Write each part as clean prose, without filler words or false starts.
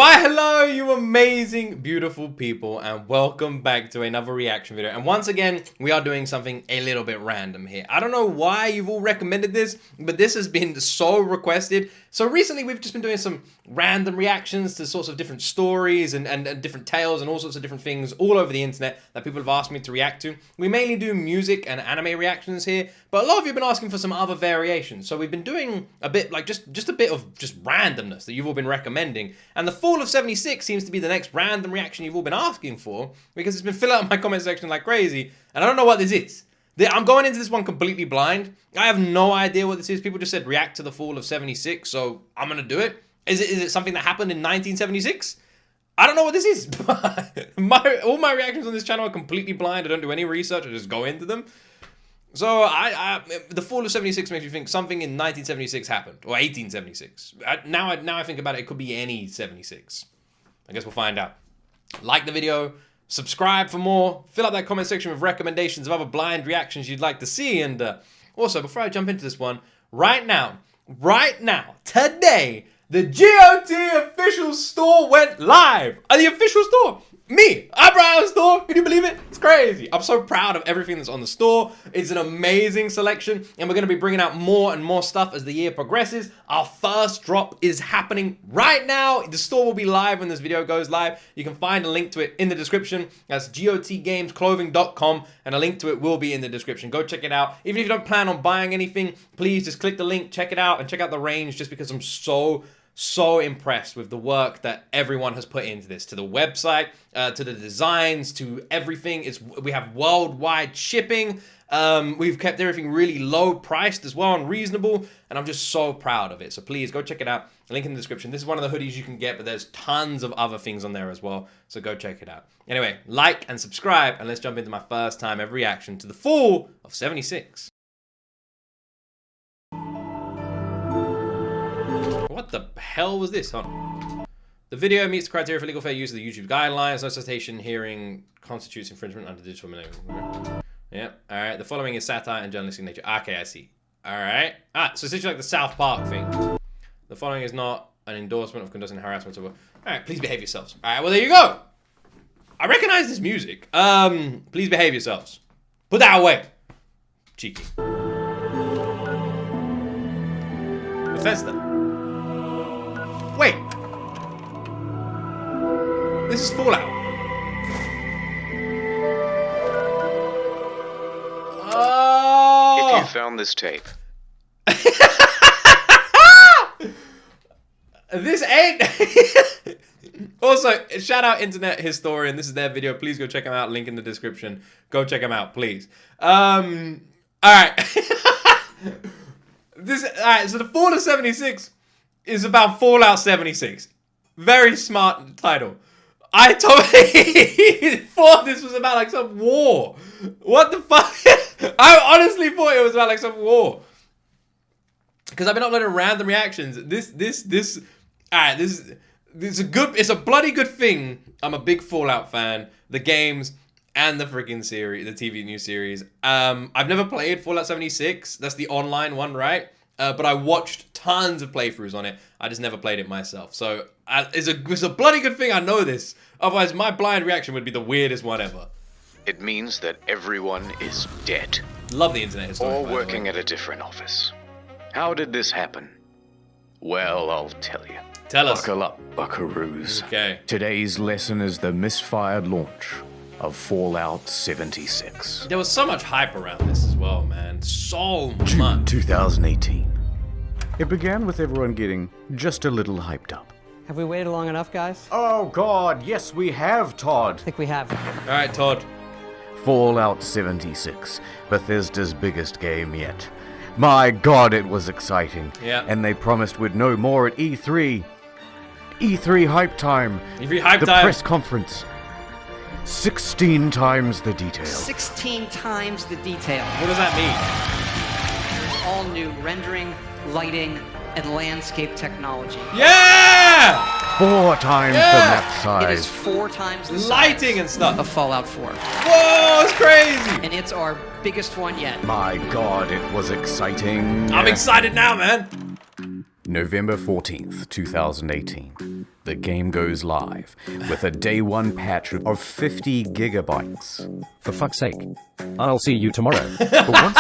Why hello you amazing beautiful people, and welcome back to another reaction video. And once again we are doing something a little bit random here. I don't know why you've all recommended this, but this has been so requested. So recently we've just been doing some random reactions to sorts of different stories and different tales and all sorts of different things all over the internet that people have asked me to react to. We mainly do music and anime reactions here, but a lot of you have been asking for some other variations. So we've been doing a bit like just a bit of just randomness that you've all been recommending. And the Fall of 76 seems to be the next random reaction you've all been asking for, because it's been filling up my comment section like crazy, and I don't know what this is. I'm going into this one completely blind. I have no idea what this is. People just said react to the Fall of 76, so I'm gonna do it. Is it something that happened in 1976? I don't know what this is. All my reactions on this channel are completely blind. I don't do any research. I just go into them. So the Fall of 76 makes me think something in 1976 happened, or 1876. Now I think about it, it could be any 76. I guess we'll find out. Like the video, subscribe for more, fill up that comment section with recommendations of other blind reactions you'd like to see, and also, before I jump into this one, right now, today, the G.O.T official store went live. The official store. Me, Eyebrow store. Can you believe it? It's crazy. I'm so proud of everything that's on the store. It's an amazing selection, and we're going to be bringing out more and more stuff as the year progresses. Our first drop is happening right now. The store will be live when this video goes live. You can find a link to it in the description. That's gotgamesclothing.com, and a link to it will be in the description. Go check it out. Even if you don't plan on buying anything, please just click the link, check it out, and check out the range, just because I'm so impressed with the work that everyone has put into this, to the website, to the designs, to everything. We have worldwide shipping. We've kept everything really low priced as well and reasonable, and I'm just so proud of it. So please go check it out. Link in the description. This is one of the hoodies you can get, but there's tons of other things on there as well, so go check it out. Anyway, like and subscribe, and let's jump into my first time ever reaction to the Fall of 76. What the hell was this? Hold on. The video meets the criteria for legal fair use of the YouTube guidelines. No citation hearing constitutes infringement under digital millennium. Yep. All right. The following is satire and journalistic nature. Okay, I see. All right. So it's like the South Park thing. The following is not an endorsement of conducting harassment. All right. Please behave yourselves. All right. Well, there you go. I recognize this music. Please behave yourselves. Put that away. Cheeky. Bethesda. Wait. This is Fallout. Oh. If you found this tape. This ain't. Also, shout out Internet Historian. This is their video. Please go check them out. Link in the description. Go check them out, please. All right. So the Fall of 76 is about Fallout 76. Very smart title. I totally thought this was about like some war. What the fuck? I honestly thought it was about like some war. Because I've been uploading random reactions. It's a bloody good thing. I'm a big Fallout fan. The games and the freaking series, the TV new series. I've never played Fallout 76. That's the online one, right? But I watched tons of playthroughs on it. I just never played it myself. So it's a bloody good thing I know this. Otherwise, my blind reaction would be the weirdest one ever. It means that everyone is dead. Love the internet historian. All working at a different office. How did this happen? Well, I'll tell you. Tell us. Buckle up, buckaroos. Okay. Today's lesson is the misfired launch of Fallout 76. There was so much hype around this as well, man. So June much. 2018. It began with everyone getting just a little hyped up. Have we waited long enough, guys? Oh God, yes we have, Todd. I think we have. All right, Todd. Fallout 76, Bethesda's biggest game yet. My God, it was exciting. Yeah. And they promised we'd know more at E3. E3 hype time. E3 hype the time. Press conference. 16 times the detail. 16 times the detail. What does that mean? All new rendering, lighting, and landscape technology. Yeah! 4 times the map size. It is 4 times the lighting size and stuff of Fallout 4. Whoa, it's crazy! And it's our biggest one yet. My God, it was exciting. I'm excited now, man. November 14th, 2018. The game goes live with a day one patch of 50 gigabytes. For fuck's sake. I'll see you tomorrow. But once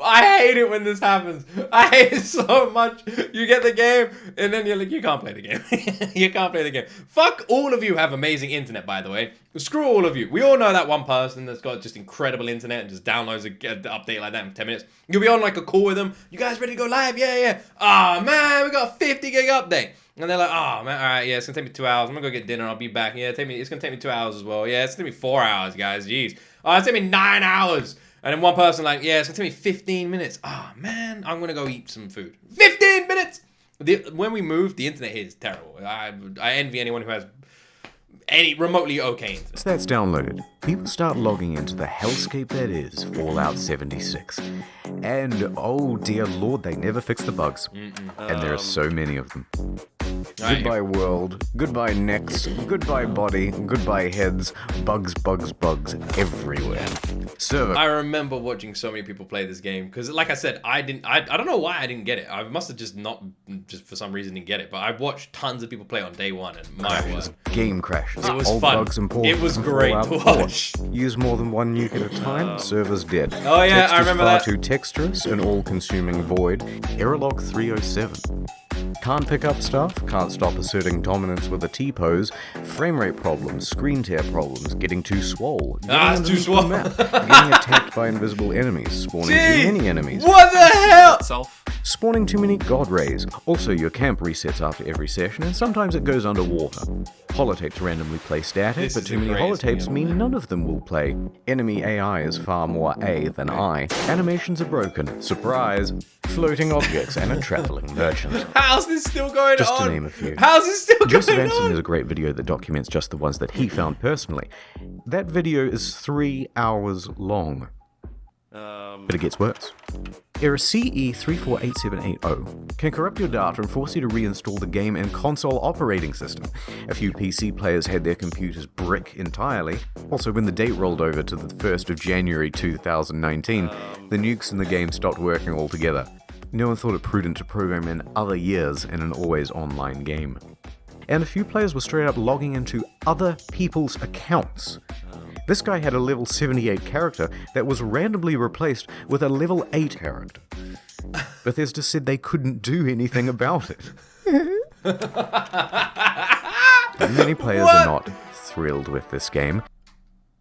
I hate it when this happens. I hate it so much. You get the game, and then you're like, you can't play the game. You can't play the game. Fuck all of you have amazing internet, by the way. Screw all of you. We all know that one person that's got just incredible internet and just downloads an update like that in 10 minutes. You'll be on like a call with them. You guys ready to go live? Yeah. Oh, man, we got a 50 gig update. And they're like, oh, man, all right, yeah, it's going to take me 2 hours. I'm going to go get dinner. I'll be back. Yeah, it's going to take me 2 hours as well. Yeah, it's going to take me 4 hours, guys. Jeez. Oh, it's going to take me 9 hours. And then one person like, yeah, it's going to take me 15 minutes. Oh, man, I'm going to go eat some food. 15 minutes! When we moved, the internet here is terrible. I envy anyone who has any remotely okay internet. So that's downloaded, people start logging into the hellscape that is Fallout 76. And oh dear lord, they never fix the bugs. And there are so many of them. Goodbye world, goodbye next, goodbye body, goodbye heads, bugs everywhere. Server. I remember watching so many people play this game because, like I said, I don't know why I didn't get it. I must have just for some reason didn't get it. But I watched tons of people play on day one, and my word, game crashes. It was old fun. Bugs and ports It was from great Fallout to 4. watch. Use more than one nuke at a time. Server's dead. Oh yeah, Text I is remember far that. too texturous, an all-consuming void. Error log 307. Can't pick up stuff, can't stop asserting dominance with a T-pose, frame rate problems, screen tear problems, getting too swole, It's getting too underneath the swole. map, getting attacked by invisible enemies, spawning Jeez, too many enemies, What the hell? spawning too many god rays. Also, your camp resets after every session, and sometimes it goes underwater. Holotapes randomly play static, This but is too many the greatest holotapes game. mean none of them will play. Enemy AI is far more A than I. Animations are broken. Surprise! Floating objects and a traveling merchant. How's this still going Just on? to name a few. How's this still Joseph going Anson on? has a great video that documents just the ones that he found personally. That video is 3 hours long. But it gets worse. Error CE348780 can corrupt your data and force you to reinstall the game and console operating system. A few PC players had their computers brick entirely. Also, when the date rolled over to the 1st of January 2019, the nukes in the game stopped working altogether. No one thought it prudent to program in other years in an always online game. And a few players were straight up logging into other people's accounts. This guy had a level 78 character that was randomly replaced with a level 8 character. Bethesda said they couldn't do anything about it. But many players are not thrilled with this game.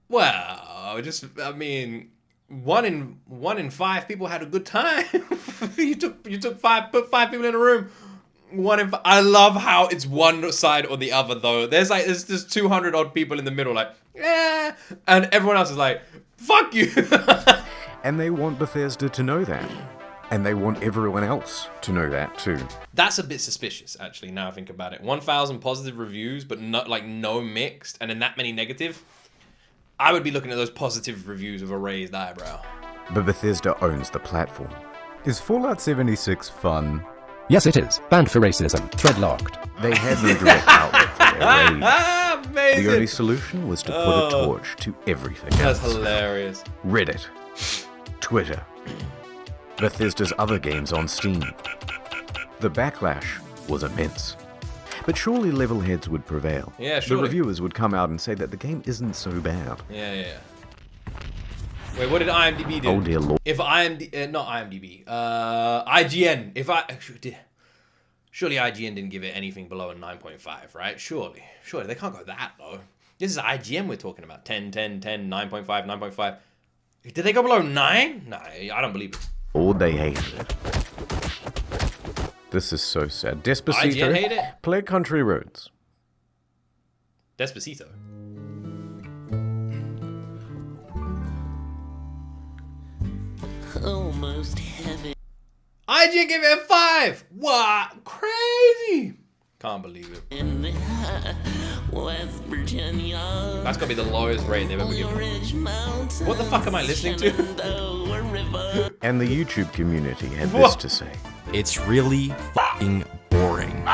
Well, I mean, one in five people had a good time. you took put five people in a room. I love how it's one side or the other though. There's just 200 odd people in the middle, like, yeah, and everyone else is like, fuck you. And they want Bethesda to know that. And they want everyone else to know that too. That's a bit suspicious, actually, now I think about it. 1,000 positive reviews, but no mixed, and then that many negative. I would be looking at those positive reviews with a raised eyebrow. But Bethesda owns the platform. Is Fallout 76 fun? Yes, it is. Banned for racism. Thread locked. They had no direct outlet for their rage. Amazing. The only solution was to put a torch to everything That's else. hilarious. Reddit, Twitter, Bethesda's other games on Steam. The backlash was immense. But surely level heads would prevail. Yeah, The surely. reviewers would come out and say that the game isn't so bad. Yeah. Wait, what did IMDb do? Oh dear lord. If not IMDb, IGN. Surely IGN didn't give it anything below a 9.5, right? Surely they can't go that low. This is IGN we're talking about. 10, 9.5, 9.5. Did they go below 9? No, I don't believe it. Or they hated it. This is so sad. Despacito. IGN hate it? Play Country Roads. Despacito. Almost heaven. IGN gave it a 5. What? Crazy. Can't believe it. In West Virginia. That's gotta be the lowest rate they've ever given. Ridge Mountains, What the fuck am I listening to? Shenandoah River. And the YouTube community had this What? to say. It's really fucking boring.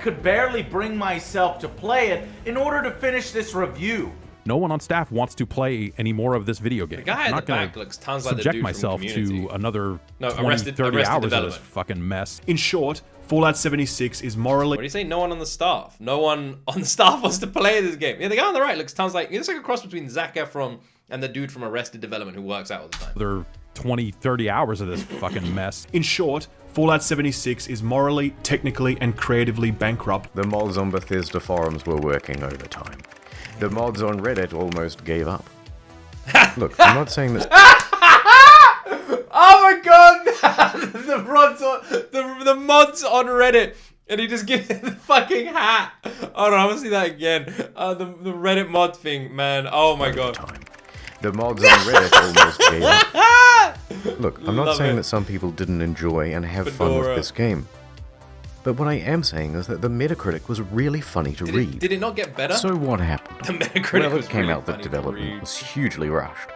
Could barely bring myself to play it in order to finish this review. No one on staff wants to play any more of this video game. The guy I'm at not the gonna back looks tons like the subject dude myself from Community. to another No, 20, Arrested 30 hours of this Development. fucking mess. In short, Fallout 76 is morally What do you say? No one on the staff. No one on the staff wants to play this game. Yeah, the guy on the right looks tons like, he looks like a cross between Zac Efron and the dude from Arrested Development who works out all the time. Another 20, 30 hours of this fucking mess. In short, Fallout 76 is morally, technically, and creatively bankrupt. The mods on Bethesda forums were working overtime. The mods on Reddit almost gave up. Look, I'm not saying this. Oh my god! the mods on Reddit, and he just gives the fucking hat. Oh no, I want to see that again. The Reddit mod thing, man. Oh my god. Time. The mods on Reddit almost gave up. Look, I'm not Love saying it. that some people didn't enjoy and have fun Fedora. with this game. But what I am saying is that the Metacritic was really funny to read. Did it not get better? So what happened? The Metacritic Well, was it came really out that funny to development read. was hugely rushed.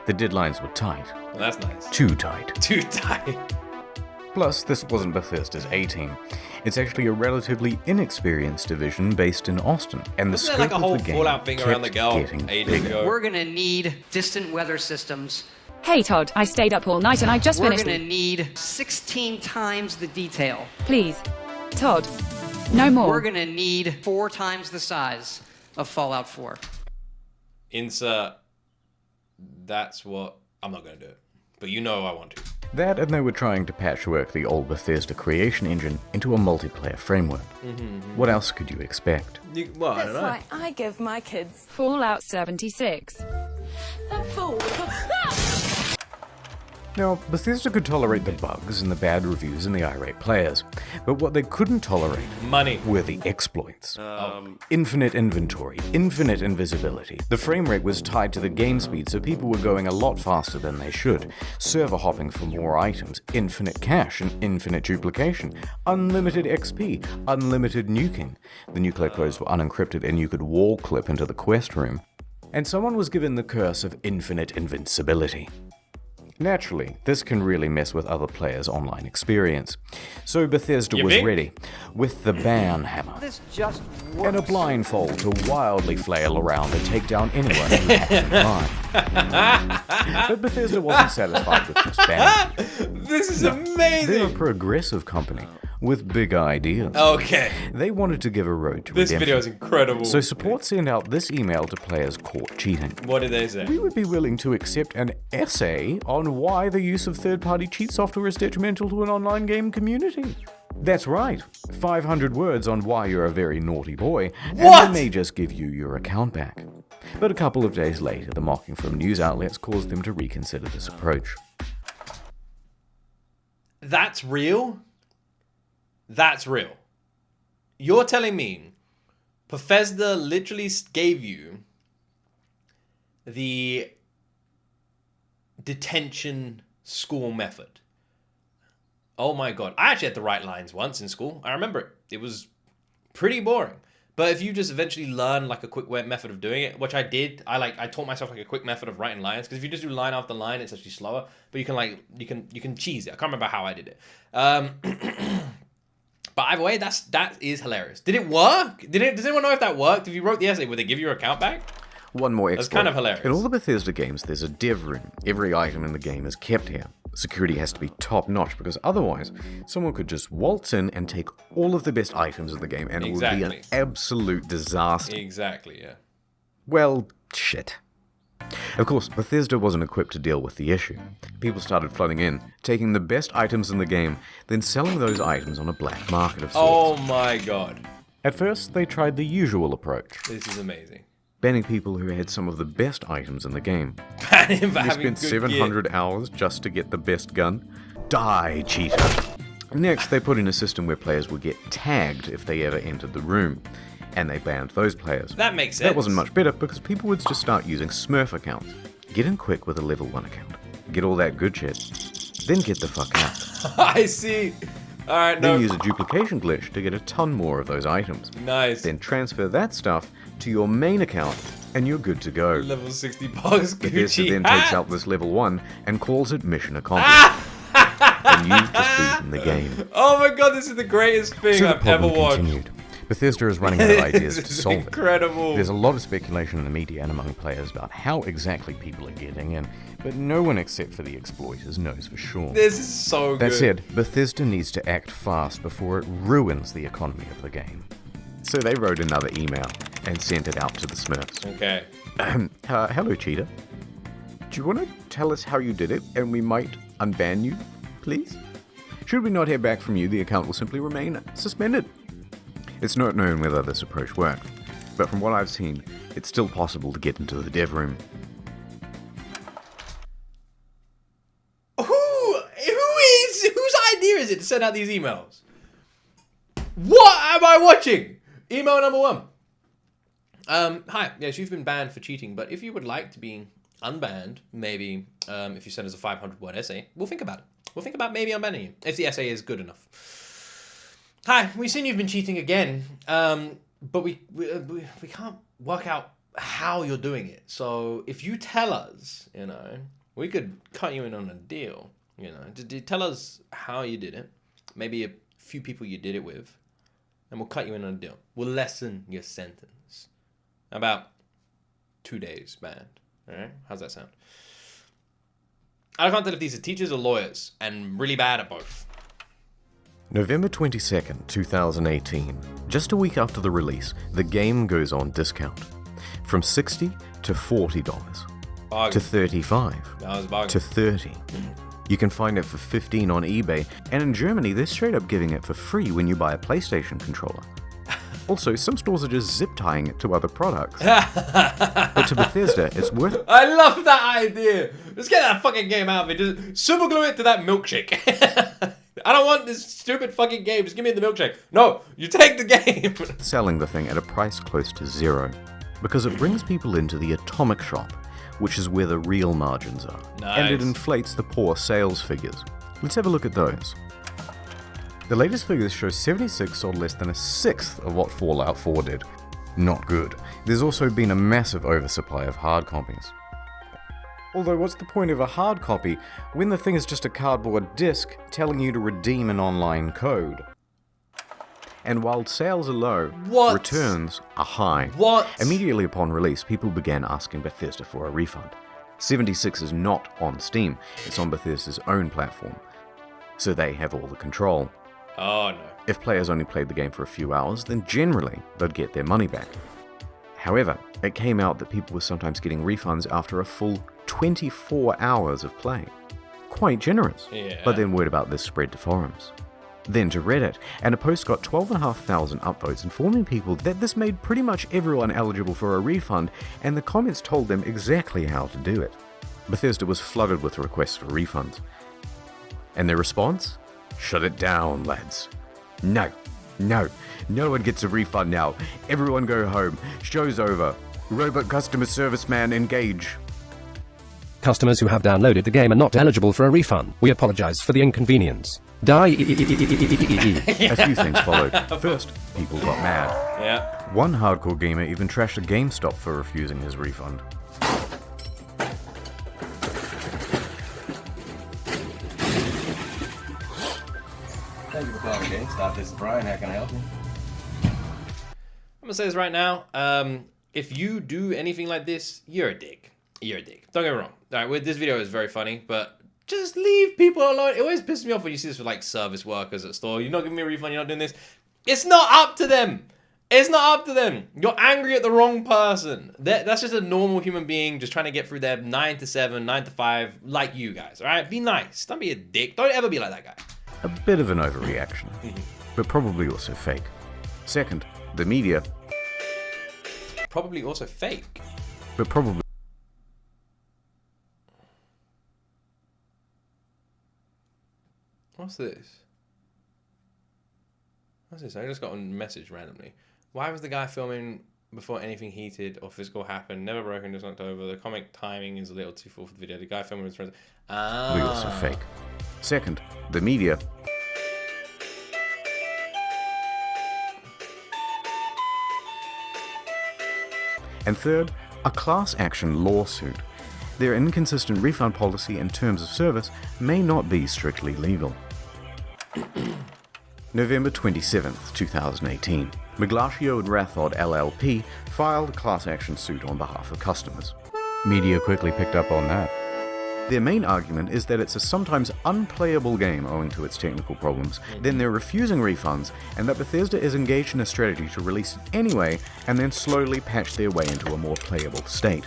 The deadlines were tight. Well, that's nice. Too tight. Too tight. Plus, this wasn't Bethesda's A-team. It's actually a relatively inexperienced division based in Austin, and the Wasn't scope there like a whole of the game Fallout thing around the kept girl getting ages bigger. ago? We're gonna need distant weather systems. Hey Todd, I stayed up all night and I just We're finished. gonna need 16 times the detail. Please, Todd, no more. We're gonna need 4 times the size of Fallout 4. Insert. That's what. I'm not going to do it. But you know I want to. That, and they were trying to patchwork the old Bethesda creation engine into a multiplayer framework. What else could you expect? Well, I don't know. That's why I give my kids Fallout 76. a full. Now, Bethesda could tolerate the bugs and the bad reviews and the irate players, but what they couldn't tolerate Money. were the exploits. Infinite inventory, infinite invisibility. The frame rate was tied to the game speed, so people were going a lot faster than they should. Server hopping for more items, infinite cache and infinite duplication, unlimited XP, unlimited nuking. The nuclear codes were unencrypted and you could wall clip into the quest room. And someone was given the curse of infinite invincibility. Naturally, this can really mess with other players' online experience. So Bethesda You was think? ready, with the ban hammer, This just and a blindfold to wildly flail around and take down anyone who had time. But Bethesda wasn't satisfied with this ban. This is They're a amazing. progressive company with big ideas. Okay. They wanted to give a road to This redemption. video is incredible. So support sent out this email to players caught cheating. What did they say? We would be willing to accept an essay on why the use of third-party cheat software is detrimental to an online game community. That's right, 500 words on why you're a very naughty boy, and What? they may just give you your account back. But a couple of days later, the mocking from news outlets caused them to reconsider this approach. That's real? That's real. You're telling me Bethesda literally gave you the detention school method. Oh my god. I actually had to write lines once in school. I remember it. It was pretty boring. But if you just eventually learn like a quick method of doing it, which I did, I taught myself like a quick method of writing lines, because if you just do line after line, it's actually slower. But you can cheese it. I can't remember how I did it. But either way, that is hilarious. Did it work? Does anyone know if that worked? If you wrote the essay, would they give you your account back? One more exploit. That's kind of hilarious. In all the Bethesda games, there's a dev room. Every item in the game is kept here. Security has to be top-notch, because otherwise, someone could just waltz in and take all of the best items in the game, and it would be an Exactly. absolute disaster. Exactly, yeah. Well, shit. Of course, Bethesda wasn't equipped to deal with the issue. People started flooding in, taking the best items in the game, then selling those items on a black market of sorts. Oh my god. At first, they tried the usual approach, This is amazing. banning people who had some of the best items in the game. Ban him for You having spent good 700 hours just to get the best gun? Die, cheater. Next, they put in a system where players would get tagged if they ever entered the room, and they banned those players. That makes sense. That wasn't much better because people would just start using Smurf accounts. Get in quick with a level 1 account. Get all that good shit. Then get the fuck out. I see. Alright, no. Then use a duplication glitch to get a ton more of those items. Nice. Then transfer that stuff to your main account, and you're good to go. Level 60 bucks. Bethesda Gucci then hat. takes out this level 1 and calls it mission accomplished. And you've just beaten the game. Oh my god, this is the greatest thing So the I've ever problem watched. continued. Bethesda is running out of ideas This to is solve incredible. it. There's a lot of speculation in the media and among players about how exactly people are getting in, but no one except for the exploiters knows for sure. This is so good. That said, Bethesda needs to act fast before it ruins the economy of the game. So they wrote another email and sent it out to the Smurfs. Okay. Hello, Cheetah. Do you want to tell us how you did it, and we might unban you, please? Should we not hear back from you, the account will simply remain suspended. It's not known whether this approach worked, but from what I've seen, it's still possible to get into the dev room. Whose idea is it to send out these emails? What am I watching? Email number 1. Hi, yes, you've been banned for cheating, but if you would like to be unbanned, maybe if you send us a 500-word essay, we'll think about it. We'll think about maybe unbanning you, if the essay is good enough. Hi, we've seen you've been cheating again, but we can't work out how you're doing it. So if you tell us, we could cut you in on a deal. Tell us how you did it, maybe a few people you did it with, and we'll cut you in on a deal. We'll lessen your sentence. About 2 days banned. All right, how's that sound? I can't tell if these are teachers or lawyers, and really bad at both. November 22nd, 2018. Just a week after the release, the game goes on discount. From $60 to $40. Bargain. To $35. That was a bargain. To $30. You can find it for $15 on eBay, and in Germany, they're straight up giving it for free when you buy a PlayStation controller. Also, some stores are just zip tying it to other products. But to Bethesda, it's worth it. I love that idea. Let's get that fucking game out of it. Just super glue it to that milkshake. I don't want this stupid fucking game. Just give me the milkshake. No, you take the game. Selling the thing at a price close to zero, because it brings people into the atomic shop, which is where the real margins are. Nice. And it inflates the poor sales figures. Let's have a look at those. The latest figures show 76 sold less than a sixth of what Fallout 4 did. Not good. There's also been a massive oversupply of hard copies. Although what's the point of a hard copy when the thing is just a cardboard disc telling you to redeem an online code? And while sales are low, What? returns are high. What? Immediately upon release, people began asking Bethesda for a refund. 76 is not on Steam, it's on Bethesda's own platform. So they have all the control. Oh no. If players only played the game for a few hours, then generally they'd get their money back. However, it came out that people were sometimes getting refunds after a full 24 hours of play. Quite generous. Yeah. But then word about this spread to forums. Then to Reddit, and a post got 12,500 upvotes informing people that this made pretty much everyone eligible for a refund, and the comments told them exactly how to do it. Bethesda was flooded with requests for refunds. And their response? Shut it down, lads. No one gets a refund now. Everyone go home. Show's over. Robot customer service man engage. Customers who have downloaded the game are not eligible for a refund. We apologize for the inconvenience. Die. A few things followed. First, people got mad. Yeah. One hardcore gamer even trashed a GameStop for refusing his refund. Thank you for calling GameStop. This is Brian. How can I help you? I'm gonna say this right now. If you do anything like this, you're a dick. You're a dick. Don't get me wrong. Alright, this video is very funny, but just leave people alone. It always pisses me off when you see this with like service workers at store. You're not giving me a refund, you're not doing this. It's not up to them. It's not up to them. You're angry at the wrong person. That's just a normal human being just trying to get through their 9 to 7, 9 to 5, like you guys. Alright? Be nice. Don't be a dick. Don't ever be like that guy. A bit of an overreaction, but probably also fake. Second, the media, Probably also fake. but probably What's this? What's this? I just got a message randomly. Why was the guy filming before anything heated or physical happened? Never broken, just knocked over. The comic timing is a little too full for the video. The guy filming with his friends. also fake. Second, the media, and third, a class action lawsuit. Their inconsistent refund policy and terms of service may not be strictly legal. November 27th, 2018. Miglaccio and Rathod LLP filed a class action suit on behalf of customers. Media quickly picked up on that. Their main argument is that it's a sometimes unplayable game owing to its technical problems, then they're refusing refunds, and that Bethesda is engaged in a strategy to release it anyway and then slowly patch their way into a more playable state.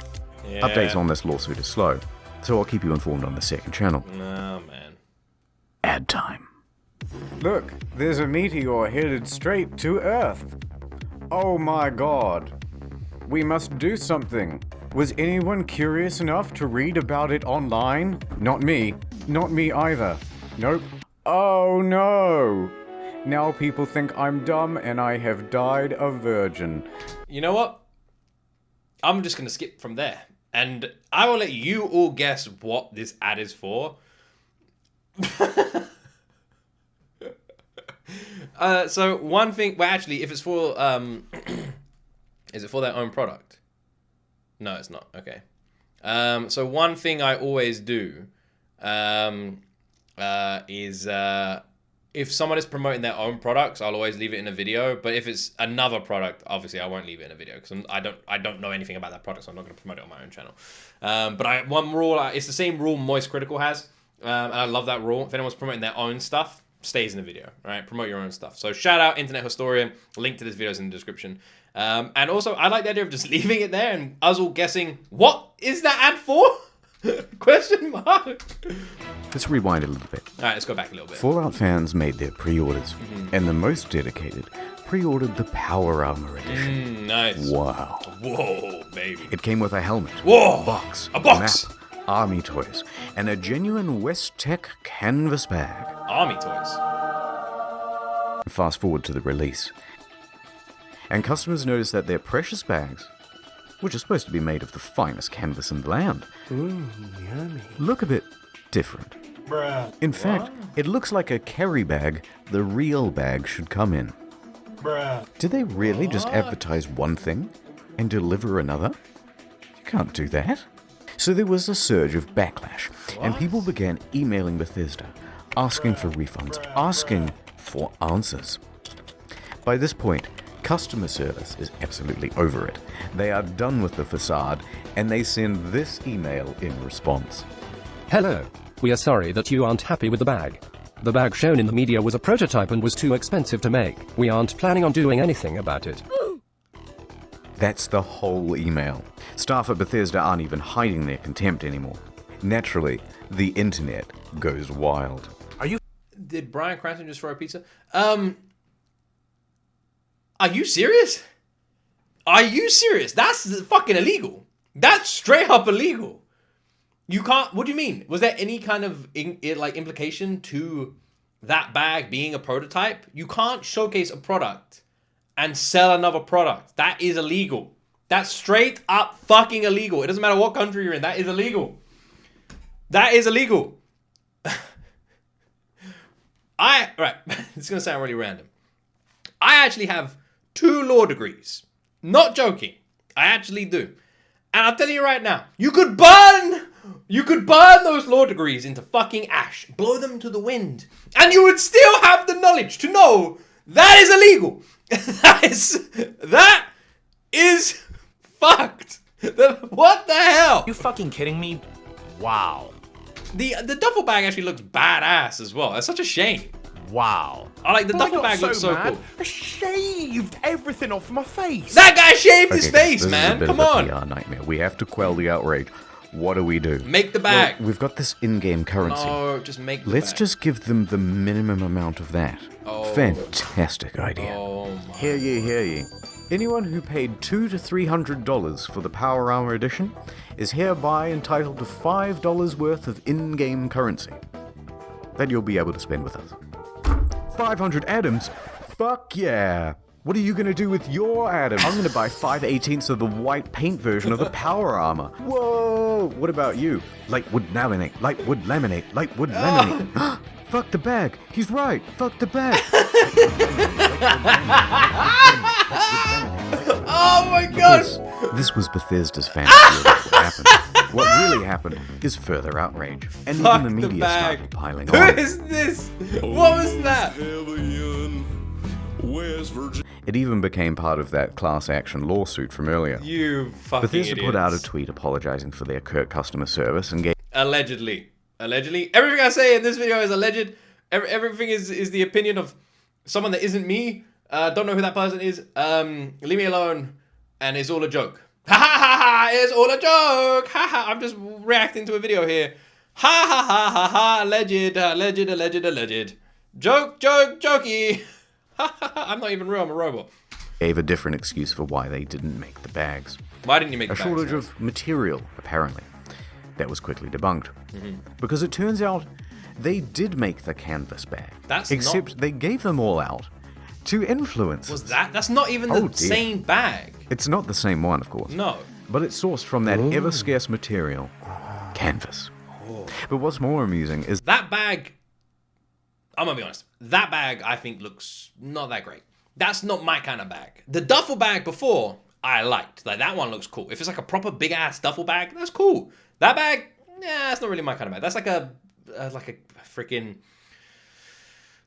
Yeah. Updates on this lawsuit are slow, so I'll keep you informed on the second channel. No, man. Ad time. Look, there's a meteor headed straight to Earth. Oh my god. We must do something. Was anyone curious enough to read about it online? Not me. Not me either. Nope. Oh no. Now people think I'm dumb and I have died a virgin. You know what? I'm just going to skip from there. And I will let you all guess what this ad is for. So one thing, well actually, if it's for, is it for their own product? No, it's not. Okay. So one thing I always do is if someone is promoting their own products, I'll always leave it in a video. But if it's another product, obviously I won't leave it in a video because I don't know anything about that product, so I'm not going to promote it on my own channel. But one rule, it's the same rule Moist Critical has, and I love that rule. If anyone's promoting their own stuff, stays in the video, right? Promote your own stuff. So shout out Internet Historian. Link to this video is in the description. And also, I like the idea of just leaving it there and us all guessing, what is that ad for? Question mark. Let's rewind a little bit. All right, let's go back a little bit. Fallout fans made their pre-orders, and the most dedicated pre-ordered the Power Armor Edition. Nice. Wow. Whoa, baby. It came with a helmet, Whoa, a box, a box, map, army toys, and a genuine West Tech canvas bag. Army toys. Fast forward to the release, and customers noticed that their precious bags, which are supposed to be made of the finest canvas in the land, look a bit different. Bruh. In fact, it looks like a carry bag the real bag should come in. Bruh. Did they really just advertise one thing and deliver another? You can't do that. So there was a surge of backlash, and people began emailing Bethesda, asking for refunds, asking for answers. By this point, customer service is absolutely over it. They are done with the facade, and they send this email in response. Hello. We are sorry that you aren't happy with the bag. The bag shown in the media was a prototype and was too expensive to make. We aren't planning on doing anything about it. That's the whole email. Staff at Bethesda aren't even hiding their contempt anymore. Naturally, the internet goes wild. Did Bryan Cranston just throw a pizza? Are you serious? Are you serious? That's fucking illegal. That's straight up illegal. You can't. What do you mean? Was there any kind of implication to that bag being a prototype? You can't showcase a product and sell another product. That is illegal. That's straight up fucking illegal. It doesn't matter what country you're in. That is illegal. That is illegal. Right. It's gonna sound really random. I actually have 2 law degrees. Not joking. I actually do. And I'm telling you right now, you could burn those law degrees into fucking ash, blow them to the wind, and you would still have the knowledge to know that is illegal. That is fucked. What the hell? You fucking kidding me? Wow. The duffel bag actually looks badass as well. That's such a shame. Wow. I like the duffel bag looks so cool. I shaved everything off my face. That guy shaved his Okay, face, this man. is a bit Come of a on. PR nightmare. We have to quell the outrage. What do we do? Make the bag. Well, we've got this in-game currency. No, just make the Let's bag. just give them the minimum amount of that. Oh. Fantastic idea. Oh my. Hear ye, hear ye. Anyone who paid $200 to $300 for the Power Armor Edition is hereby entitled to $5 worth of in-game currency that you'll be able to spend with us. 500 atoms? Fuck yeah! What are you gonna do with your atoms? I'm gonna buy 5/18 of the white paint version of the Power Armor. Whoa! What about you? Lightwood laminate, lightwood laminate, lightwood laminate. Fuck the bag. He's right. Fuck the bag. Oh my gosh! This was Bethesda's fantasy of what happened. What really happened is further outrage, and Fuck even the the media bag. started piling Who on. is this? What was that? West Virginia. It even became part of that class action lawsuit from earlier. You fucking Bethesda idiots. put out a tweet apologizing for their curt customer service and gave Allegedly. Everything I say in this video is alleged. Everything is the opinion of someone that isn't me. Don't know who that person is. Leave me alone. And it's all a joke. Ha ha ha ha! It's all a joke. Ha ha! I'm just reacting to a video here. Ha ha ha ha ha! Alleged. Jokey. Ha ha ha! I'm not even real. I'm a robot. gave a different excuse for why they didn't make the bags. Why didn't you make a the bags? shortage of material, apparently. That was quickly debunked. Because it turns out they did make the canvas bag. Except they gave them all out to influencers. Was that? That's not even the same bag. It's not the same one, of course. No. But it's sourced from that ever-scarce material, canvas. But what's more amusing is that bag, I'm gonna be honest, that bag I think looks not that great. That's not my kind of bag. The duffel bag before, I liked. Like, that one looks cool. If it's like a proper big-ass duffel bag, that's cool. That bag, yeah, that's not really my kind of bag. That's like a freaking,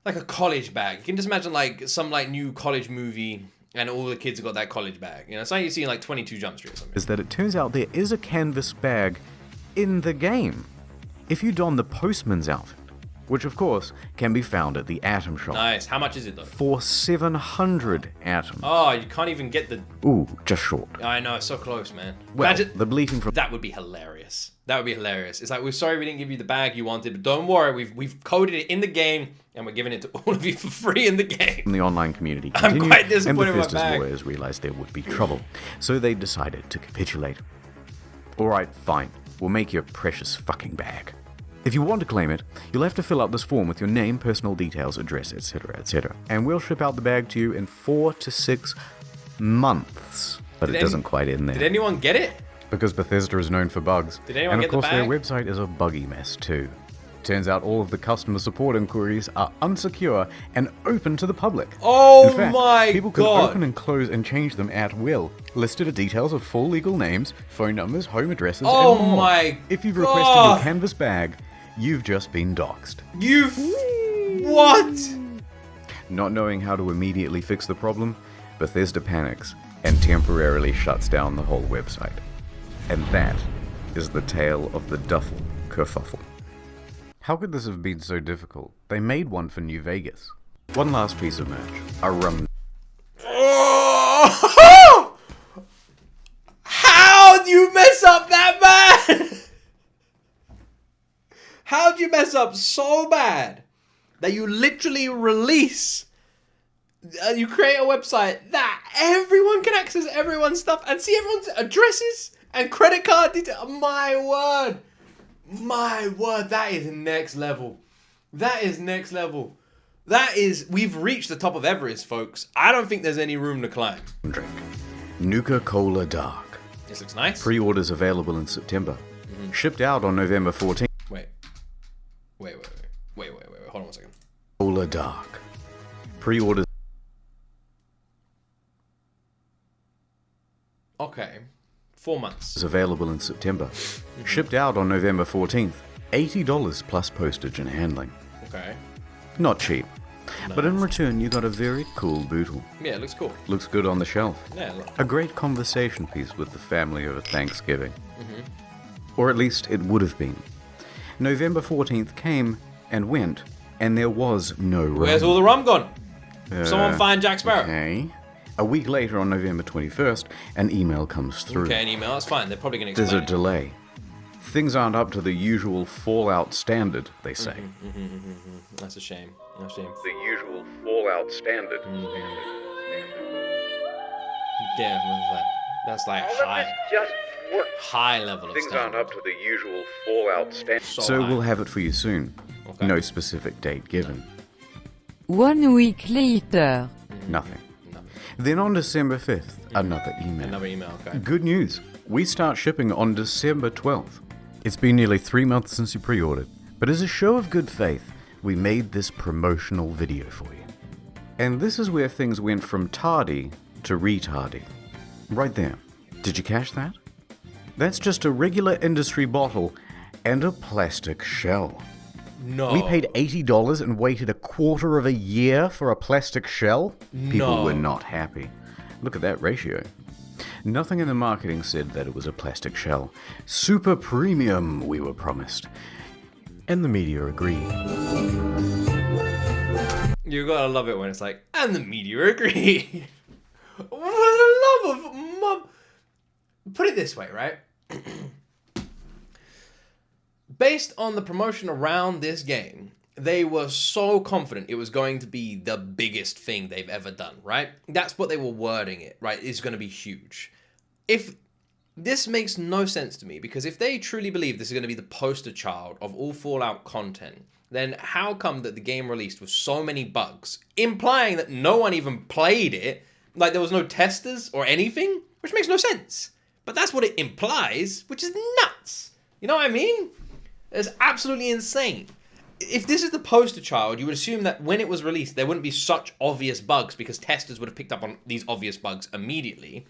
like a college bag. You can just imagine like some like new college movie and all the kids have got that college bag. You know, it's like you see in like 22 Jump Street or something. Is that it turns out there is a canvas bag in the game. If you don the postman's outfit, which of course can be found at the Atom Shop. Nice. How much is it though? For 700 atoms. Oh, you can't even get the... Ooh, just short. I know, it's so close, man. Well, Imagine... the bleating from... That would be hilarious. That would be hilarious. It's like, we're sorry we didn't give you the bag you wanted, but don't worry, we've coded it in the game, and we're giving it to all of you for free in the game. The online community I'm continued, quite disappointed and with my Bethesda's bag. lawyers realized there would be trouble, so they decided to capitulate. Alright, fine. We'll make your precious fucking bag. If you want to claim it, you'll have to fill out this form with your name, personal details, address, etc., etc. And we'll ship out the bag to you in 4 to 6 months. But it doesn't quite end there. Did anyone get it? Because Bethesda is known for bugs. Did anyone and get of course the bag? their website is a buggy mess too. Turns out all of the customer support inquiries are unsecure and open to the public. Oh In fact, my people can God. open and close and change them at will. Listed are details of full legal names, phone numbers, home addresses, Oh and more. my If you've requested God. your canvas bag, you've just been doxxed. What? Not knowing how to immediately fix the problem, Bethesda panics and temporarily shuts down the whole website. And that is the tale of the duffel kerfuffle. How could this have been so difficult? They made one for New Vegas. One last piece of merch. A rum. Oh! How'd you mess up that bad? How'd you mess up so bad that you literally release, you create a website that everyone can access everyone's stuff and see everyone's addresses and credit card details? My word. My word, that is next level. That is next level. That is, we've reached the top of Everest, folks. I don't think there's any room to climb. Drink. Nuka-Dark. This looks nice. Pre-orders available in September. Shipped out on November 14th. Wait, hold on 1 second. Nuka-Dark. Pre-orders. Okay, 4 months. Is available in September. Shipped out on November 14th. $80 plus postage and handling. Okay. Not cheap. No. But in return, you got a very cool bootle. Yeah, it looks cool. Looks good on the shelf. Yeah, look. A great conversation piece with the family over Thanksgiving. Or at least it would have been. November 14th came and went, and there was no rum. Where's all the rum gone? Someone find Jack Sparrow. Okay. A week later, on November 21st, an email comes through. Okay, an email, that's fine. They're probably going to There's a explain. delay. Things aren't up to the usual Fallout standard, they say. That's a shame. That's a shame. The usual Fallout standard. Yeah, what's that? That's like high level of Things standard. aren't up to the usual Fallout standard. So high. we'll have it for you soon. Okay. No specific date given. 1 week later. Nothing. Then on December 5th, another email. Another email, okay. Good news. We start shipping on December 12th. It's been nearly 3 months since you pre-ordered, but as a show of good faith, we made this promotional video for you. And this is where things went from tardy to retardy. Right there. Did you catch that? That's just a regular industry bottle and a plastic shell. No. We paid $80 and waited a quarter of a year for a plastic shell? People were not happy. Look at that ratio. Nothing in the marketing said that it was a plastic shell. Super premium, we were promised. And the media agreed. You gotta love it when it's like, and the media agree. For the love of mum. Put it this way, right? Based on the promotion around this game, they were so confident it was going to be the biggest thing they've ever done, right? That's what they were wording it, right? It's going to be huge. If this makes no sense to me, because if they truly believe this is going to be the poster child of all Fallout content, then how come that the game released with so many bugs, implying that no one even played it, like there was no testers or anything, which makes no sense. But that's what it implies, which is nuts. You know what I mean? It's absolutely insane. If this is the poster child, you would assume that when it was released, there wouldn't be such obvious bugs because testers would have picked up on these obvious bugs immediately.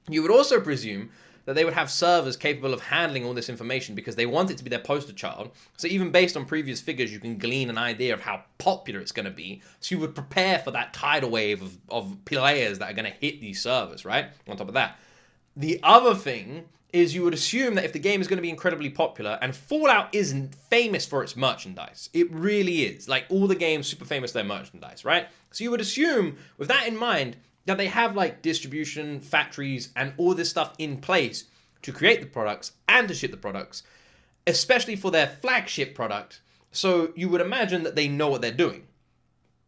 You would also presume that they would have servers capable of handling all this information because they want it to be their poster child. So even based on previous figures, you can glean an idea of how popular it's going to be. So you would prepare for that tidal wave of players that are going to hit these servers, right? On top of that. The other thing is you would assume that if the game is going to be incredibly popular, and Fallout isn't famous for its merchandise. It really is. Like, all the games super famous for their merchandise, right? So you would assume, with that in mind, that they have, like, distribution, factories, and all this stuff in place to create the products and to ship the products, especially for their flagship product. So you would imagine that they know what they're doing.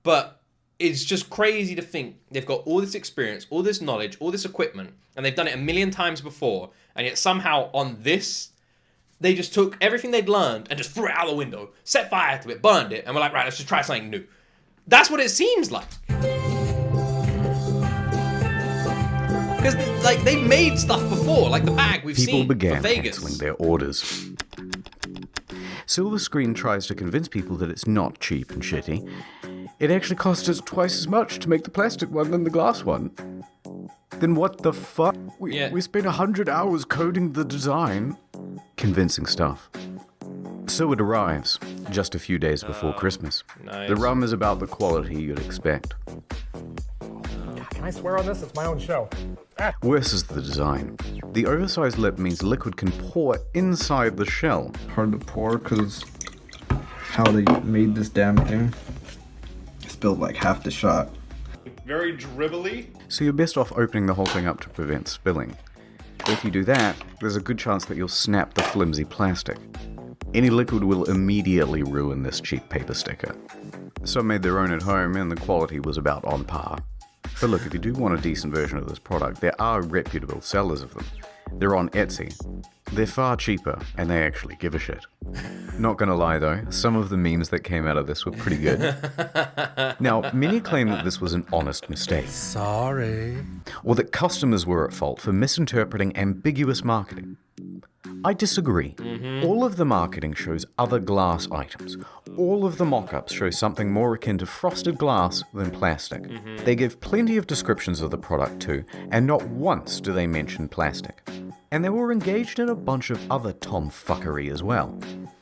But it's just crazy to think they've got all this experience, all this knowledge, all this equipment, and they've done it a million times before, and yet somehow on this, they just took everything they'd learned and just threw it out the window, set fire to it, burned it, and we're like, right, let's just try something new. That's what it seems like. Because, like, they've made stuff before, like the bag we've People seen began for Vegas. cancelling their orders. Silver Screen tries to convince people that it's not cheap and shitty. It actually cost us twice as much to make the plastic one than the glass one. Then what the fuck? We spent 100 hours coding the design. Convincing stuff. So it arrives, just a few days before Christmas. Nice. The rum is about the quality you'd expect. Can I swear on this? It's my own show. Worse is the design. The oversized lip means liquid can pour inside the shell. Hard to pour because how they made this damn thing. Spilled like half the shot. Very dribbly. So you're best off opening the whole thing up to prevent spilling. If you do that, there's a good chance that you'll snap the flimsy plastic. Any liquid will immediately ruin this cheap paper sticker. Some made their own at home and the quality was about on par. But look, if you do want a decent version of this product, there are reputable sellers of them. They're on Etsy. They're far cheaper, and they actually give a shit. Not gonna lie though, some of the memes that came out of this were pretty good. Now, many claim that this was an honest mistake. Sorry. Or that customers were at fault for misinterpreting ambiguous marketing. I disagree. All of the marketing shows other glass items. All of the mock-ups show something more akin to frosted glass than plastic. They give plenty of descriptions of the product too, and not once do they mention plastic. And they were engaged in a bunch of other tomfuckery as well,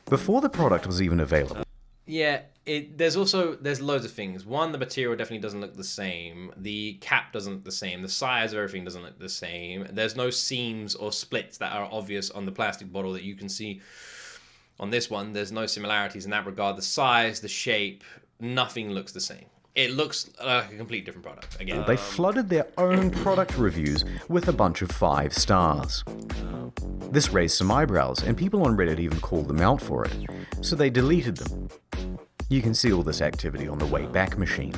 before the product was even available. Yeah, there's loads of things. One, the material definitely doesn't look the same. The cap doesn't look the same. The size of everything doesn't look the same. There's no seams or splits that are obvious on the plastic bottle that you can see on this one. There's no similarities in that regard. The size, the shape, nothing looks the same. It looks like a complete different product, again. They flooded their own product reviews with a bunch of 5 stars. This raised some eyebrows, and people on Reddit even called them out for it, so they deleted them. You can see all this activity on the Wayback Machine.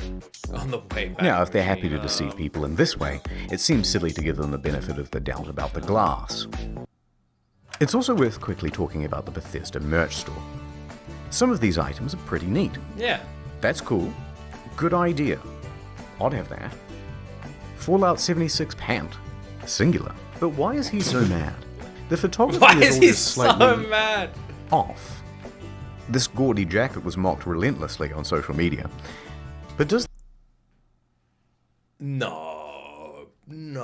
On the Wayback Now, if they're happy to deceive people in this way, it seems silly to give them the benefit of the doubt about the glass. It's also worth quickly talking about the Bethesda merch store. Some of these items are pretty neat. Yeah. That's cool. Good idea. I'd have that. Fallout 76 pant. Singular. But why is he so mad? The photography Why is he just slightly so mad? Off. This gaudy jacket was mocked relentlessly on social media. But does... No. The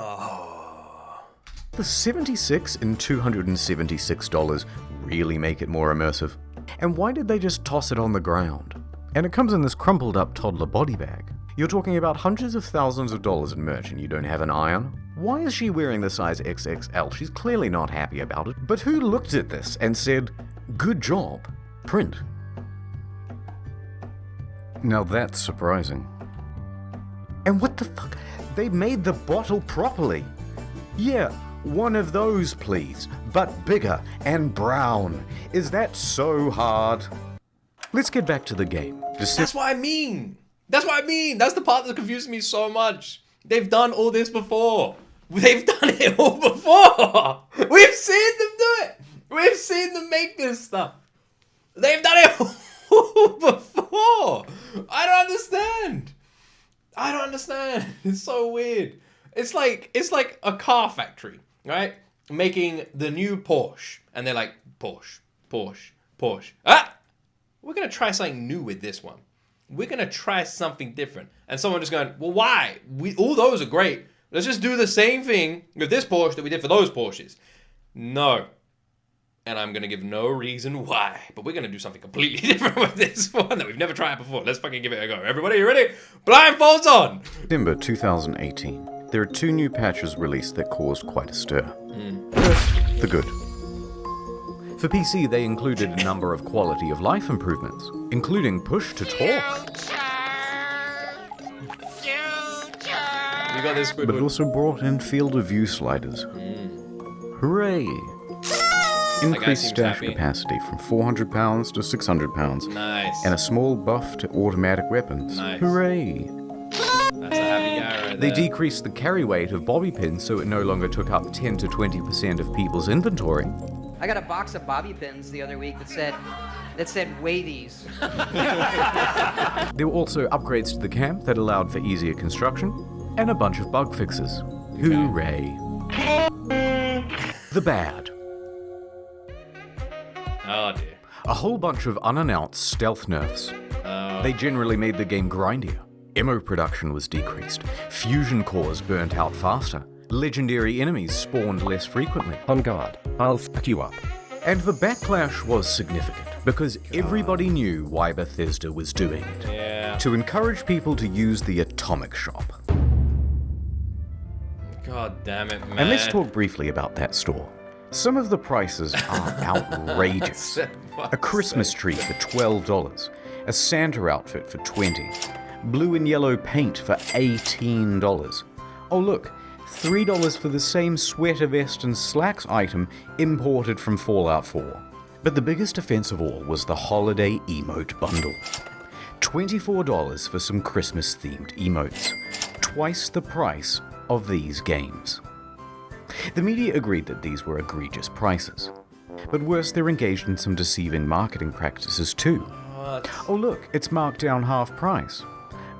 $76 and $276 really make it more immersive? And why did they just toss it on the ground? And it comes in this crumpled up toddler body bag. You're talking about hundreds of thousands of dollars in merch and you don't have an eye on? Why is she wearing the size XXL? She's clearly not happy about it. But who looked at this and said, good job, print? Now that's surprising. And what the fuck? They made the bottle properly. Yeah, one of those please, but bigger and brown. Is that so hard? Let's get back to the game. That's what I mean. That's what I mean. That's the part that confuses me so much. They've done all this before. They've done it all before. We've seen them do it. We've seen them make this stuff. They've done it all before. I don't understand. I don't understand. It's so weird. It's like a car factory, right? Making the new Porsche. And they're like, Porsche. Ah! We're going to try something new with this one. We're going to try something different. And someone just going, well, why? All those are great. Let's just do the same thing with this Porsche that we did for those Porsches. No. And I'm going to give no reason why. But we're going to do something completely different with this one that we've never tried before. Let's fucking give it a go. Everybody, you ready? Blindfolds on! December 2018. There are 2 new patches released that caused quite a stir. First, the good. For PC, they included a number of quality of life improvements, including push to talk. You got this, but it also brought in field of view sliders. Hooray! Increased stash capacity from 400 pounds to 600 pounds. Nice. And a small buff to automatic weapons. Nice. Hooray! That's a happy guy right They there. decreased the carry weight of bobby pins so it no longer took up 10 to 20% of people's inventory. I got a box of bobby pins the other week that said weigh these. There were also upgrades to the camp that allowed for easier construction, and a bunch of bug fixes. Hooray. The bad. Oh dear. A whole bunch of unannounced stealth nerfs. They generally made the game grindier. Ammo production was decreased. Fusion cores burnt out faster. Legendary enemies spawned less frequently. On guard, I'll fuck you up. And the backlash was significant, because everybody knew why Bethesda was doing it. Yeah. To encourage people to use the Atomic Shop. God damn it, man. And let's talk briefly about that store. Some of the prices are outrageous. A Christmas tree for $12. A Santa outfit for $20. Blue and yellow paint for $18. Oh look, $3 for the same sweater vest and slacks item imported from Fallout 4. But the biggest offense of all was the holiday emote bundle. $24 for some Christmas-themed emotes. Twice the price of these games. The media agreed that these were egregious prices. But worse, they're engaged in some deceiving marketing practices too. What? Oh look, it's marked down half price.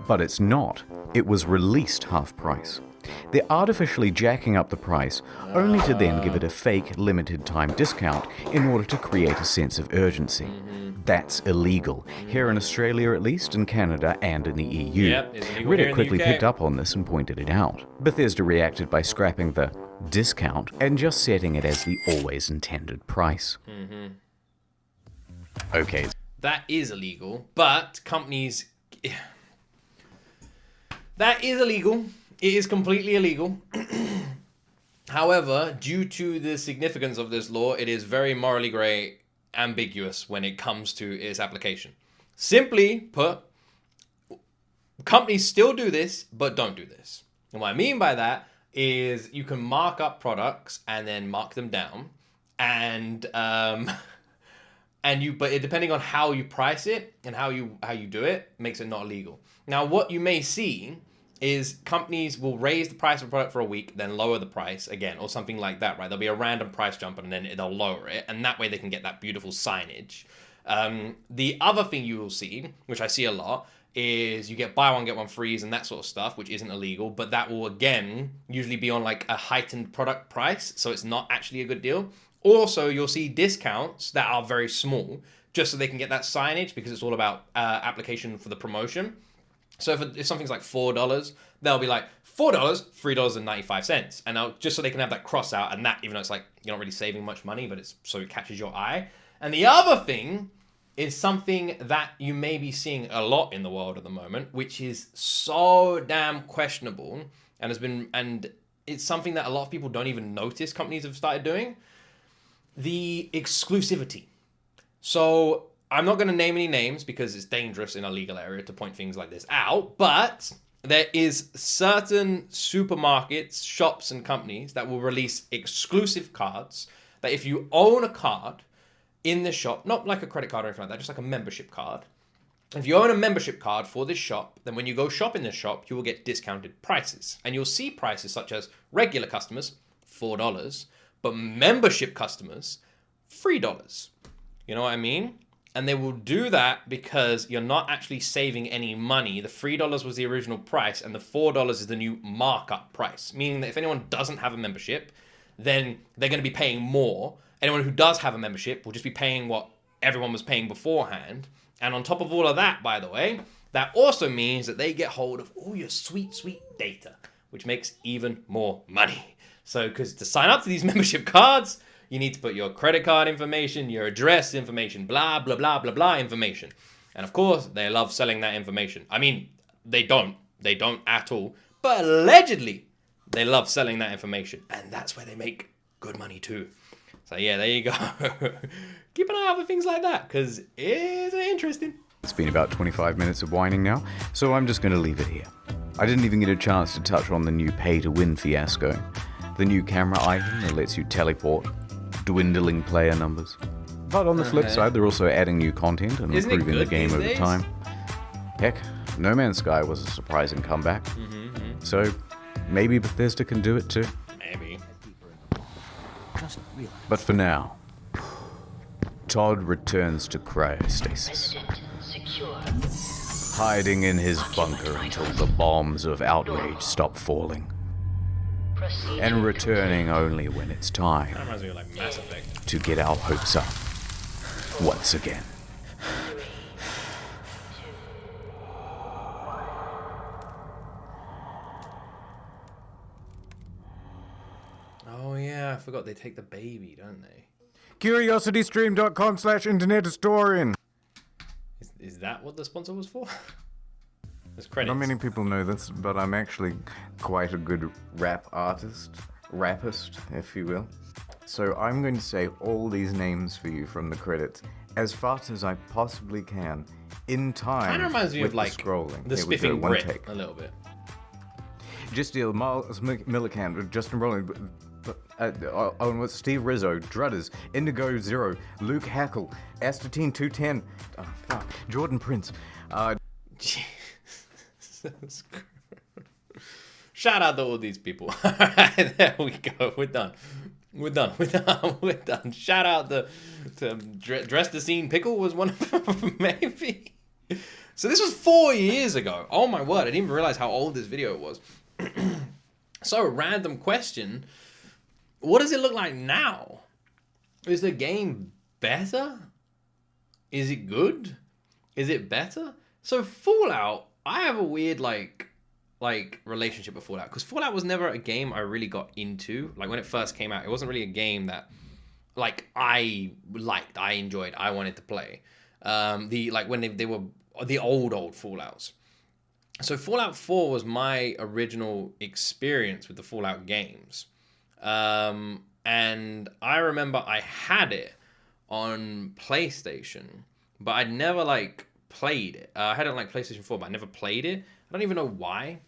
But it's not. It was released half price. They're artificially jacking up the price, only to then give it a fake limited time discount in order to create a sense of urgency. That's illegal, here in Australia at least, in Canada and in the EU. Yep, it's illegal here Reddit in quickly the UK. picked up on this and pointed it out. Bethesda reacted by scrapping the discount and just setting it as the always intended price. Okay. That is illegal, but companies... That is illegal. It is completely illegal. However, due to the significance of this law, it is very morally grey, ambiguous when it comes to its application. Simply put, companies still do this, but don't do this. And what I mean by that is you can mark up products and then mark them down, and but depending on how you price it and how you do it, makes it not illegal. Now, what you may see is companies will raise the price of a product for a week, then lower the price again, or something like that, right? There'll be a random price jump and then they'll lower it, and that way they can get that beautiful signage. The other thing you will see, which I see a lot, is you get buy one, get one frees and that sort of stuff, which isn't illegal, but that will, again, usually be on like a heightened product price, so it's not actually a good deal. Also, you'll see discounts that are very small, just so they can get that signage, because it's all about application for the promotion. So if something's like $4, they'll be like, $4, $3.95. And just so they can have that cross out, and that, even though it's like, you're not really saving much money, but it's so it catches your eye. And the other thing is something that you may be seeing a lot in the world at the moment, which is so damn questionable and it's something that a lot of people don't even notice companies have started doing. The exclusivity. So I'm not going to name any names because it's dangerous in a legal area to point things like this out, but there is certain supermarkets, shops, and companies that will release exclusive cards that if you own a card in the shop, not like a credit card or anything like that, just like a membership card. If you own a membership card for this shop, then when you go shop in this shop, you will get discounted prices. And you'll see prices such as regular customers, $4, but membership customers, $3. You know what I mean? And they will do that because you're not actually saving any money. The $3 was the original price, and the $4 is the new markup price. Meaning that if anyone doesn't have a membership, then they're going to be paying more. Anyone who does have a membership will just be paying what everyone was paying beforehand. And on top of all of that, by the way, that also means that they get hold of all your sweet, sweet data, which makes even more money. So, because to sign up to these membership cards, you need to put your credit card information, your address information, blah, blah, blah, blah, blah information. And of course, they love selling that information. I mean, they don't at all. But allegedly, they love selling that information. And that's where they make good money too. So yeah, there you go. Keep an eye out for things like that, because it's interesting. It's been about 25 minutes of whining now, so I'm just going to leave it here. I didn't even get a chance to touch on the new pay-to-win fiasco. The new camera item that lets you teleport, dwindling player numbers. But on the flip side, they're also adding new content and improving the game over time. Heck, No Man's Sky was a surprising comeback. So maybe Bethesda can do it too. Maybe. But for now, Todd returns to cryostasis, hiding in his bunker until the bombs of outrage stop falling, and returning only when it's time That reminds me of like Mass Effect. to get our hopes up once again. Oh yeah, I forgot they take the baby, don't they? CuriosityStream.com/internethistorian. Is that what the sponsor was for? There's credits. Not many people know this, but I'm actually quite a good rappist, if you will. So I'm going to say all these names for you from the credits as fast as I possibly can in time. Kind of reminds me with of like the scrolling. the Here we go, spiffing one Brit take. a little bit. Just deal Miles Millican, Justin Rowland, Owen with Steve Rizzo, Drudders, Indigo Zero, Luke Hackle, Astatine 210, Jordan Prince. Jesus Christ. Shout out to all these people. Alright, there we go. We're done. Shout out to Dress the Scene Pickle was one of them, maybe. So this was 4 years ago. Oh my word, I didn't even realize how old this video was. So, random question. What does it look like now? Is the game better? Is it good? Is it better? So Fallout, I have a weird like relationship with Fallout, because Fallout was never a game I really got into. Like when it first came out, it wasn't really a game that like I liked, I enjoyed, I wanted to play. When they were the old Fallouts. So Fallout 4 was my original experience with the Fallout games. And I remember I had it on PlayStation, but I'd never played it. I had it on PlayStation 4, but I never played it. I don't even know why.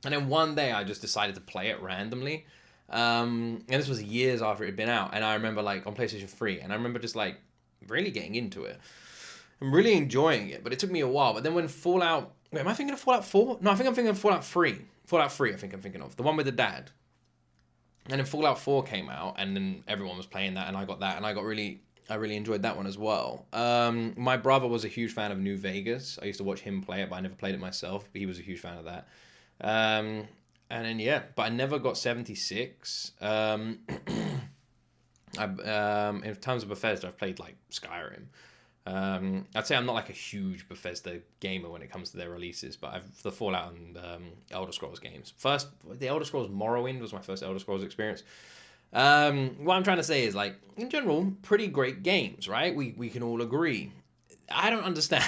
And then one day I just decided to play it randomly. And this was years after it had been out. And I remember on PlayStation 3, and I remember just really getting into it. I'm really enjoying it, but it took me a while. But then when Fallout... Wait, am I thinking of Fallout 4? No, I think I'm thinking of Fallout 3. Fallout 3, I think I'm thinking of. The one with the dad. And then Fallout 4 came out, and then everyone was playing that, and I got that, and I really enjoyed that one as well. My brother was a huge fan of New Vegas. I used to watch him play it, but I never played it myself. But he was a huge fan of that. And then, yeah, but I never got 76. In terms of Bethesda, I've played Skyrim. I'd say I'm not a huge Bethesda gamer when it comes to their releases, but the Fallout and Elder Scrolls games. First, the Elder Scrolls Morrowind was my first Elder Scrolls experience. What I'm trying to say is, in general, pretty great games, right? We can all agree. I don't understand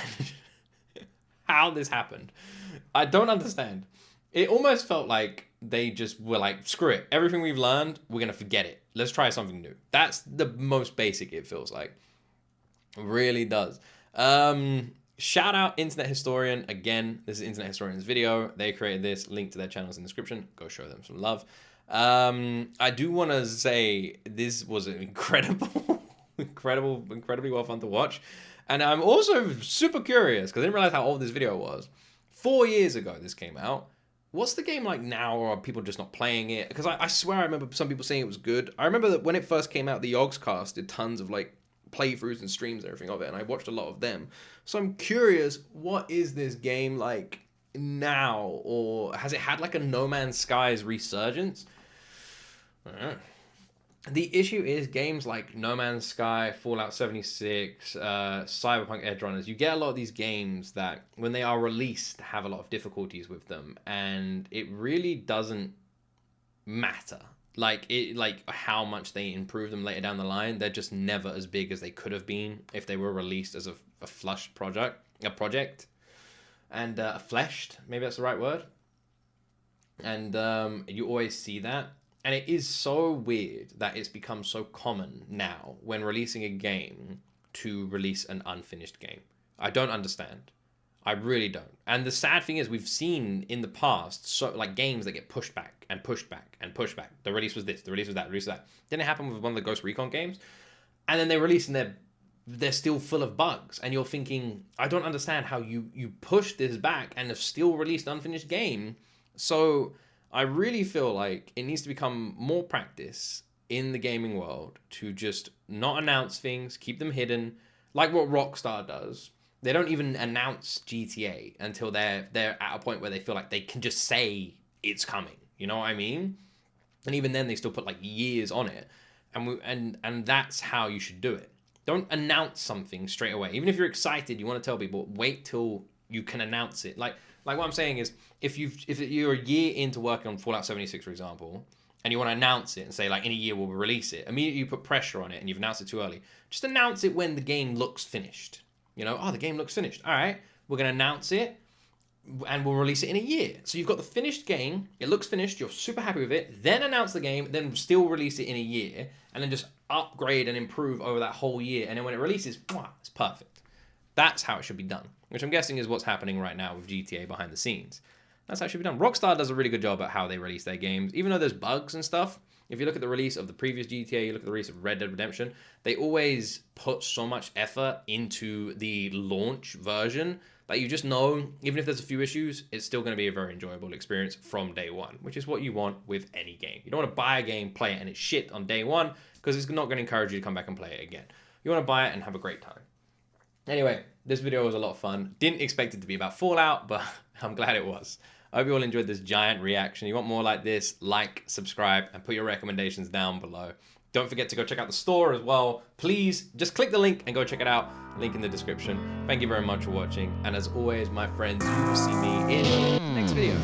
how this happened. I don't understand. It almost felt like they just were like, screw it. Everything we've learned, we're going to forget it. Let's try something new. That's the most basic it feels like. It really does. Shout out Internet Historian. Again, this is Internet Historian's video. They created this. Link to their channels in the description. Go show them some love. I do want to say this was an incredibly well fun to watch. And I'm also super curious, because I didn't realize how old this video was. 4 years ago this came out. What's the game like now, or are people just not playing it? Because I swear I remember some people saying it was good. I remember that when it first came out, the Yogscast did tons of like playthroughs and streams and everything of it, and I watched a lot of them. So I'm curious, what is this game like now? Or has it had like a No Man's Skies resurgence? I don't know. The issue is games like No Man's Sky, Fallout 76, Cyberpunk Edge Runners. You get a lot of these games that, when they are released, have a lot of difficulties with them, and it really doesn't matter. Like how much they improve them later down the line, they're just never as big as they could have been if they were released as a flushed project, and fleshed. Maybe that's the right word. And you always see that. And it is so weird that it's become so common now when releasing a game to release an unfinished game. I don't understand. I really don't. And the sad thing is, we've seen in the past so like games that get pushed back and pushed back and pushed back. The release was this, the release was that, the release was that. Didn't it happen with one of the Ghost Recon games? And then they release and they're still full of bugs. And you're thinking, I don't understand how you pushed this back and have still released an unfinished game. So I really feel like it needs to become more practice in the gaming world to just not announce things, keep them hidden, like what Rockstar does. They don't even announce GTA until they're at a point where they feel like they can just say it's coming. You know what I mean? And even then, they still put like years on it, and that's how you should do it. Don't announce something straight away. Even if you're excited, you want to tell people, wait till you can announce it. Like what I'm saying is, if you're a year into working on Fallout 76, for example, and you want to announce it and say like in a year we'll release it, immediately you put pressure on it and you've announced it too early. Just announce it when the game looks finished. You know, oh, the game looks finished. All right, we're going to announce it and we'll release it in a year. So you've got the finished game, it looks finished, you're super happy with it, then announce the game, then still release it in a year, and then just upgrade and improve over that whole year. And then when it releases, it's perfect. That's how it should be done, which I'm guessing is what's happening right now with GTA behind the scenes. That's how it should be done. Rockstar does a really good job at how they release their games. Even though there's bugs and stuff, if you look at the release of the previous GTA, you look at the release of Red Dead Redemption, they always put so much effort into the launch version that you just know, even if there's a few issues, it's still going to be a very enjoyable experience from day one, which is what you want with any game. You don't want to buy a game, play it, and it's shit on day one, because it's not going to encourage you to come back and play it again. You want to buy it and have a great time. Anyway, this video was a lot of fun. Didn't expect it to be about Fallout, but I'm glad it was. I hope you all enjoyed this giant reaction. You want more like this, like, subscribe, and put your recommendations down below. Don't forget to go check out the store as well. Please, just click the link and go check it out. Link in the description. Thank you very much for watching. And as always, my friends, you will see me in the next video.